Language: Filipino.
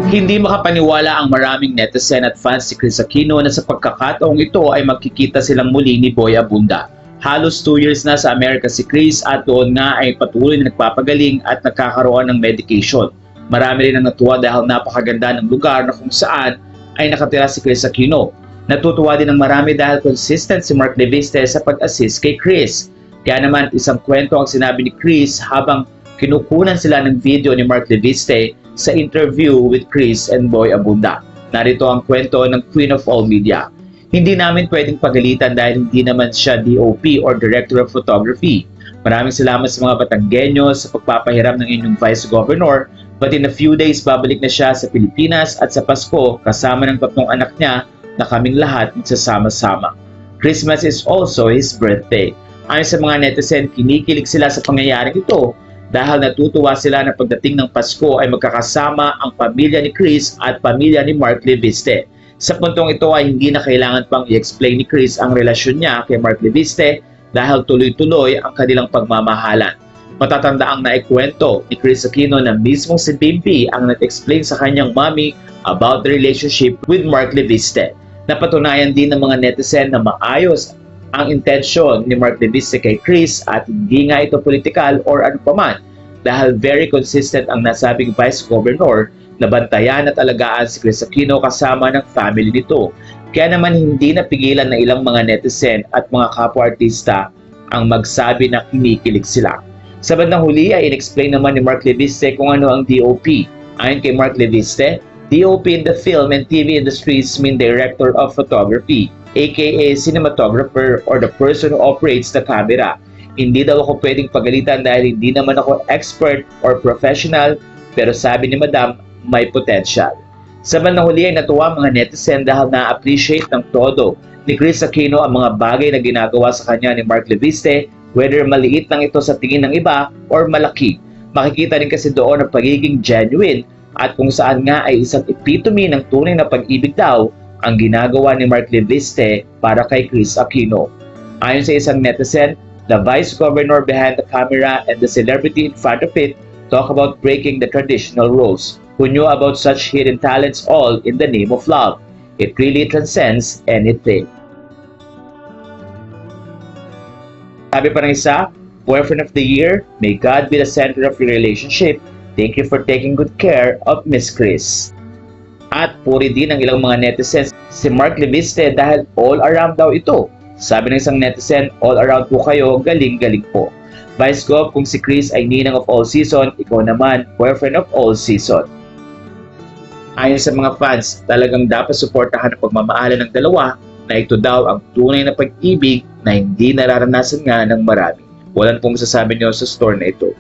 Hindi makapaniwala ang maraming netizen at fans si Kris Aquino na sa pagkakataong ito ay magkikita silang muli ni Boy Abunda. Halos 2 years na sa Amerika si Kris at doon nga ay patuloy na nagpapagaling at nagkakaroon ng medication. Marami rin ang natuwa dahil napakaganda ng lugar na kung saan ay nakatira si Kris Aquino. Natutuwa din ang marami dahil consistent si Mark Leviste sa pag-assist kay Kris. Kaya naman isang kwento ang sinabi ni Kris habang kinukunan sila ng video ni Mark Leviste sa interview with Kris and Boy Abunda. Narito ang kwento ng Queen of All Media. Hindi namin pwedeng pagalitan dahil hindi naman siya DOP or Director of Photography. Maraming salamat sa mga Batanggenyo sa pagpapahiram ng inyong Vice Governor, but in a few days babalik na siya sa Pilipinas at sa Pasko kasama ng 3 anak niya na kaming lahat magsasama-sama. Christmas is also his birthday. Ayon sa mga netizen, kinikilig sila sa pangyayaring ito dahil natutuwa sila na pagdating ng Pasko ay magkakasama ang pamilya ni Kris at pamilya ni Mark Leviste. Sa puntong ito ay hindi na kailangan pang i-explain ni Kris ang relasyon niya kay Mark Leviste dahil tuloy-tuloy ang kanilang pagmamahalan. Matatandaang naikwento ni Kris Aquino na mismong si Bimpi ang nag-explain sa kanyang mommy about the relationship with Mark Leviste. Napatunayan din ng mga netizen na maayos ang intensyon ni Mark Leviste kay Kris at hindi nga ito political or ano paman dahil very consistent ang nasabing Vice Governor na bantayan at alagaan si Kris Aquino kasama ng family nito. Kaya naman hindi napigilan na ilang mga netizen at mga kapwa-artista ang magsabi na kinikilig sila. Sa bandang huli ay in-explain naman ni Mark Leviste kung ano ang DOP. Ayon kay Mark Leviste, DOP in the film and TV industries mean Director of Photography, aka cinematographer or the person who operates the camera. Hindi daw ako pwedeng pagalitan dahil hindi naman ako expert or professional, pero sabi ni Madam, may potential. Sa bandang huli ay natuwa mga netizen dahil na-appreciate ng todo ni Kris Aquino ang mga bagay na ginagawa sa kanya ni Mark Leviste, whether maliit lang ito sa tingin ng iba or malaki. Makikita rin kasi doon ang pagiging genuine at kung saan nga ay isang epitome ng tunay na pag-ibig daw ang ginagawa ni Mark Leviste para kay Kris Aquino. Ayon sa isang netizen, the Vice Governor behind the camera and the celebrity in front of it talk about breaking the traditional roles. Who knew about such hidden talents all in the name of love? It really transcends anything. Sabi pa ng isa, boyfriend of the year, may God be the center of your relationship. Thank you for taking good care of Miss Kris. At puri din ng ilang mga netizens si Mark Leviste dahil all around daw ito. Sabi ng isang netizen, all around po kayo, galing-galing po. Vice Gov, kung si Kris ay ninang of all season, ikaw naman, boyfriend of all season. Ayon sa mga fans, talagang dapat suportahan ang pagmamahalan ng dalawa na ito daw ang tunay na pag-ibig na hindi nararanasan nga ng marami. Walang pong masasabi niyo sa story na ito.